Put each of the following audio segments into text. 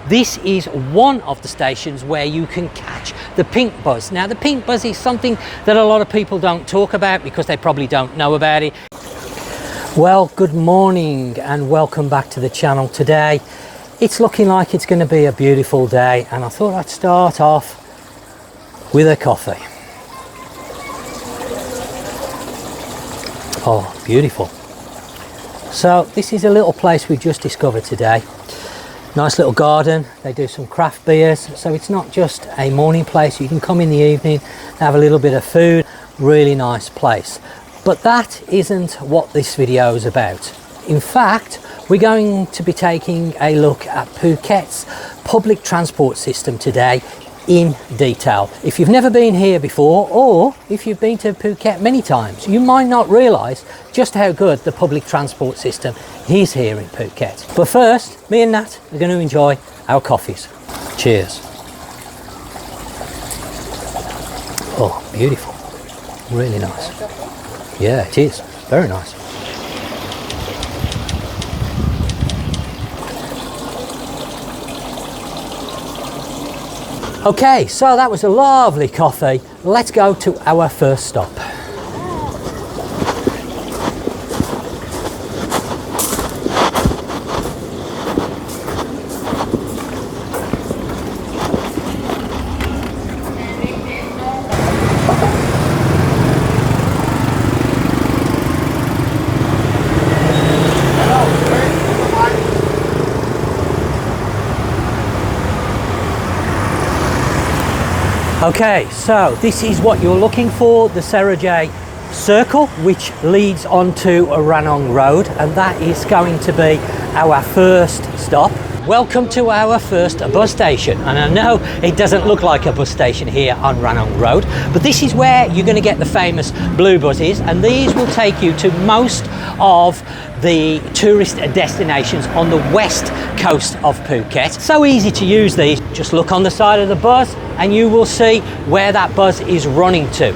This is one of the stations where you can catch the pink bus. Now, the pink bus is something that a lot of people don't talk about because they probably don't know about it. Well, good morning and welcome back to the channel. Today it's looking like it's going to be a beautiful day, and I thought I'd start off with a coffee. Oh, beautiful. So this is a little place we've just discovered today. Nice little garden. They do some craft beers, so it's not just a morning place. You can come in the evening, have a little bit of food. Really nice place. But that isn't what this video is about. In fact, we're going to be taking a look at Phuket's public transport system today in detail. If you've never been here before, or if you've been to Phuket many times, you might not realise just how good the public transport system is here in Phuket. But first, me and Nat are going to enjoy our coffees. Cheers. Oh, beautiful. Really nice. Yeah, it is. Very nice. Okay, so that was a lovely coffee. Let's go to our first stop. Okay, so this is what you're looking for, the Serajay Circle, which leads onto Ranong Road, and that is going to be our first stop. Welcome to our first bus station, and I know it doesn't look like a bus station here on Ranong Road, but this is where you're going to get the famous blue buses, and these will take you to most of the tourist destinations on the west coast of Phuket. So easy to use these. Just look on the side of the bus and you will see where that bus is running to.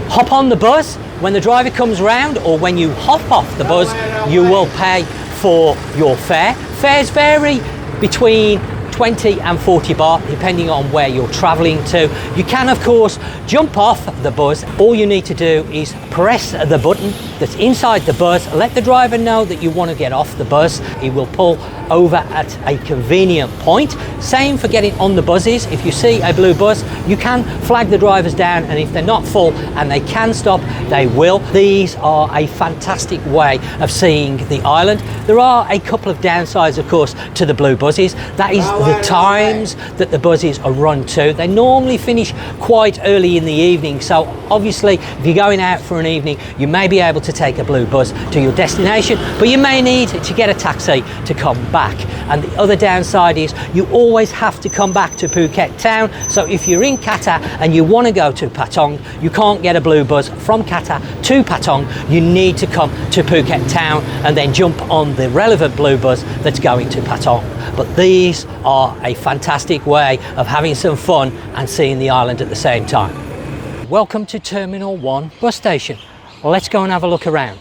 Hop on the bus. When the driver comes round, or when you hop off the bus, you will pay for your fare. Fares vary between 20 and 40 baht depending on where you're traveling to. You can of course jump off the bus. All you need to do is press the button that's inside the bus, let the driver know that you want to get off the bus. He will pull over at a convenient point. Same for getting on the buses. If you see a blue bus, you can flag the drivers down, and if they're not full and they can stop, they will. These are a fantastic way of seeing the island. There are a couple of downsides of course to the blue buses. That is the times that the buses are run to. They normally finish quite early in the evening, so obviously if you're going out for an evening, you may be able to take a blue bus to your destination, but you may need to get a taxi to come back. And the other downside is you always have to come back to Phuket town. So if you're in Kata and you want to go to Patong, you can't get a blue bus from Kata to Patong. You need to come to Phuket town and then jump on the relevant blue bus that's going to Patong. But these are a fantastic way of having some fun and seeing the island at the same time. Welcome to Terminal 1 bus station. Let's go and have a look around.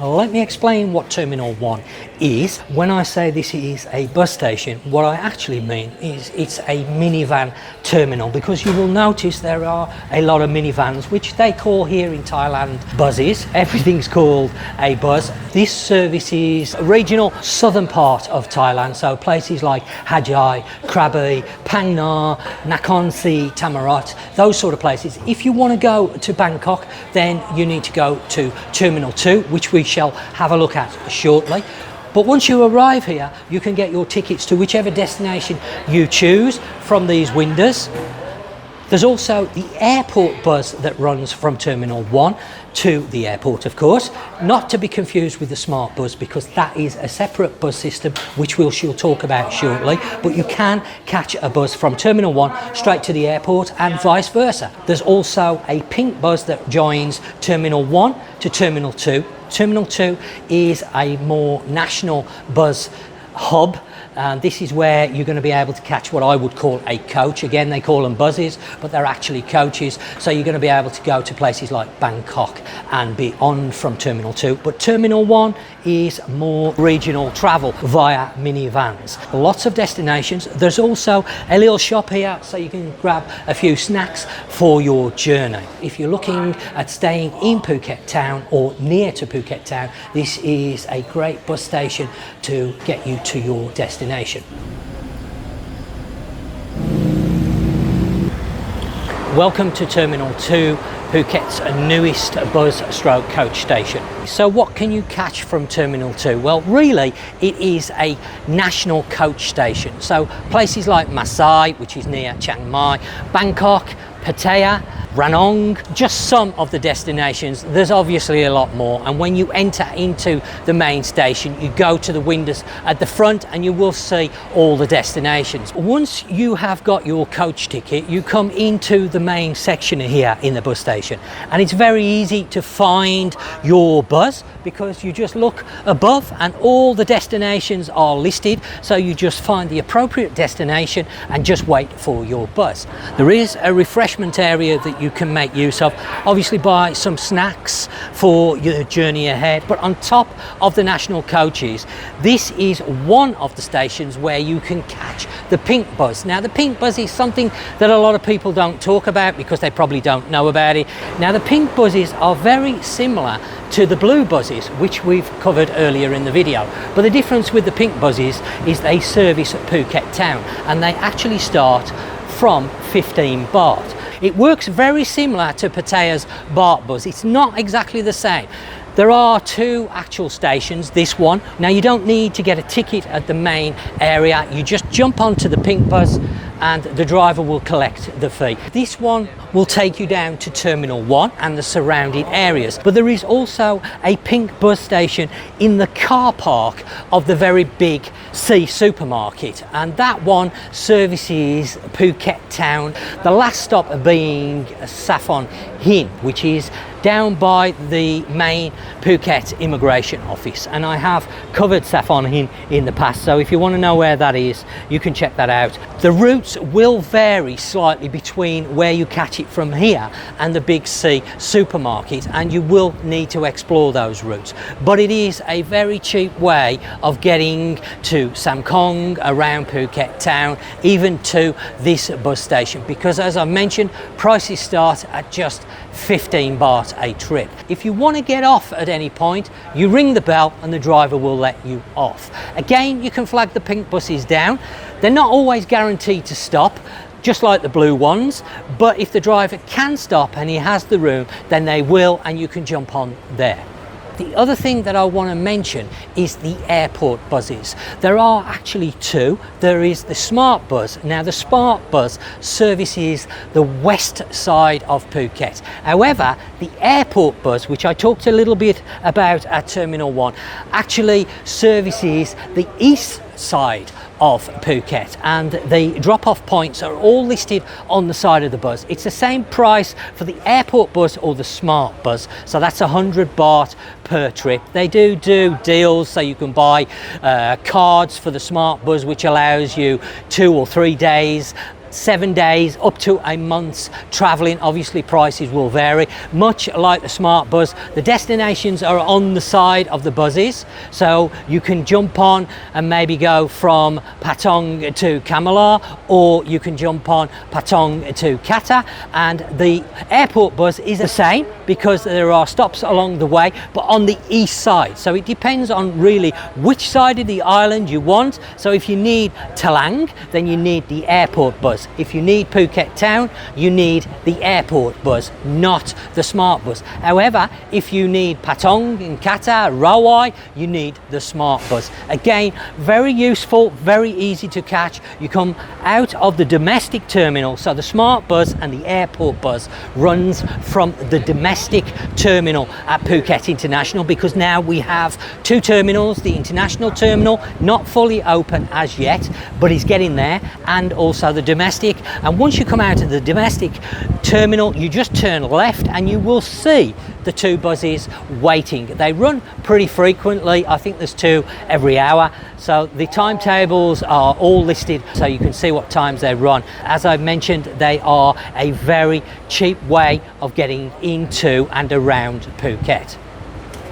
Let me explain what Terminal 1 is. When I say this is a bus station, what I actually mean is it's a minivan terminal, because you will notice there are a lot of minivans, which they call here in Thailand buses. Everything's called a bus. This service is regional southern part of Thailand, so places like Hajai, Krabi, Phang Nga, Nakhon Si, Thammarat, those sort of places. If you want to go to Bangkok, then you need to go to Terminal 2, which we shall have a look at shortly. But once you arrive here, you can get your tickets to whichever destination you choose from these windows. There's also the airport bus that runs from Terminal 1 to the airport, of course, not to be confused with the smart bus, because that is a separate bus system which she'll talk about shortly. But you can catch a bus from Terminal 1 straight to the airport and vice versa. There's also a pink bus that joins Terminal 1 to Terminal 2. Terminal 2 is a more national bus hub And this is where you're going to be able to catch what I would call a coach. Again, they call them buses, but they're actually coaches. So you're going to be able to go to places like Bangkok and be on from Terminal 2. But Terminal 1 is more regional travel via minivans. Lots of destinations. There's also a little shop here so you can grab a few snacks for your journey. If you're looking at staying in Phuket town or near to Phuket town, this is a great bus station to get you to your destination. Welcome to Terminal 2, Phuket's newest bus stroke coach station. So what can you catch from Terminal 2? Well, really, it is a national coach station. So places like Masai, which is near Chiang Mai, Bangkok, Pattaya, Ranong, just some of the destinations. There's obviously a lot more, and when you enter into the main station, you go to the windows at the front and you will see all the destinations. Once you have got your coach ticket, you come into the main section here in the bus station, and it's very easy to find your bus because you just look above and all the destinations are listed, so you just find the appropriate destination and just wait for your bus. There is a refreshment area that you can make use of, obviously buy some snacks for your journey ahead. But on top of the national coaches, this is one of the stations where you can catch the pink bus. Now the pink bus is something that a lot of people don't talk about because they probably don't know about it. Now the pink buses are very similar to the blue buses, which we've covered earlier in the video, but the difference with the pink buses is they service Phuket town and they actually start from 15 baht. It works very similar to Pattaya's Bald bus. It's not exactly the same. There are two actual stations, this one. Now you don't need to get a ticket at the main area. You just jump onto the pink bus and the driver will collect the fee. This one will take you down to Terminal 1 and the surrounding areas. But there is also a pink bus station in the car park of the very big Sea supermarket, and that one services Phuket town. The last stop being Saffron Hill, which is down by the main Phuket immigration office, and I have covered Saffron Hill in the past, so if you want to know where that is, you can check that out. The routes will vary slightly between where you catch it from here and the big C supermarket, and you will need to explore those routes, but it is a very cheap way of getting to Samkong, around Phuket town, even to this bus station, because as I mentioned, prices start at just 15 baht a trip. If you want to get off at any point, you ring the bell and the driver will let you off. Again, you can flag the pink buses down. They're not always guaranteed to stop, just like the blue ones, but if the driver can stop and he has the room, then they will, and you can jump on there. The other thing that I want to mention is the airport buses. There are actually two. There is the Smart Bus. Now the Smart Bus services the west side of Phuket. However, the airport bus, which I talked a little bit about at Terminal 1, actually services the east side of Phuket, and the drop-off points are all listed on the side of the bus. It's the same price for the airport bus or the Smart Bus, so that's 100 baht per trip. They do deals, so you can buy cards for the Smart Bus, which allows you 2 or 3 days, 7 days, up to a month's traveling. Obviously prices will vary, much like the Smart Bus. The destinations are on the side of the buses, so you can jump on and maybe go from Patong to Kamala, or you can jump on Patong to Kata, and the airport bus is the same because there are stops along the way, but on the east side. So it depends on really which side of the island you want. So if you need Talang, then you need the airport bus. If you need Phuket town, you need the airport bus, not the Smart Bus. However, if you need Patong and Kata, Rawai, you need the Smart Bus. Again, very useful, very easy to catch. You come out of the domestic terminal, so the Smart Bus and the airport bus runs from the domestic terminal at Phuket International, because now we have two terminals, the international terminal, not fully open as yet, but is getting there, and also the domestic domestic, and once you come out of the domestic terminal, you just turn left and you will see the two buses waiting. They run pretty frequently. I think there's two every hour, so the timetables are all listed so you can see what times they run. As I mentioned, they are a very cheap way of getting into and around Phuket.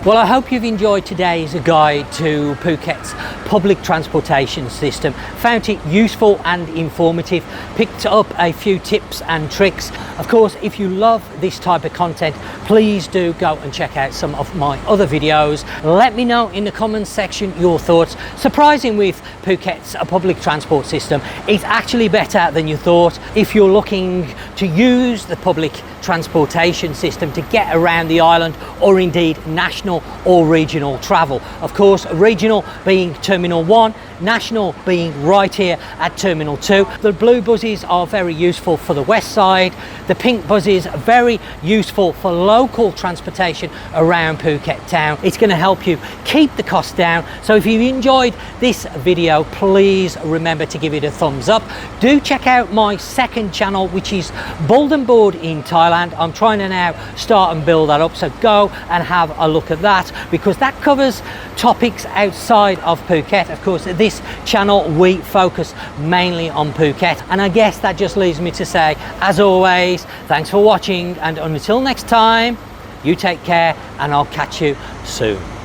Well, I hope you've enjoyed today's guide to Phuket's public transportation system. Found it useful and informative, picked up a few tips and tricks. Of course, if you love this type of content, please do go and check out some of my other videos. Let me know in the comments section your thoughts. Surprising with Phuket's public transport system, it's actually better than you thought. If you're looking to use the public transportation system to get around the island, or indeed national or regional travel. Of course, regional being Terminal 1, national being right here at Terminal 2. The blue buses are very useful for the west side. The pink buses are very useful for local transportation around Phuket town. It's going to help you keep the cost down. So if you've enjoyed this video, please remember to give it a thumbs up. Do check out my second channel, which is Bald&Bored in Thailand. I'm trying to now start and build that up, so go and have a look at that, because that covers topics outside of Phuket. Of course, this channel we focus mainly on Phuket, and I guess that just leaves me to say, as always, thanks for watching, and until next time, you take care and I'll catch you soon.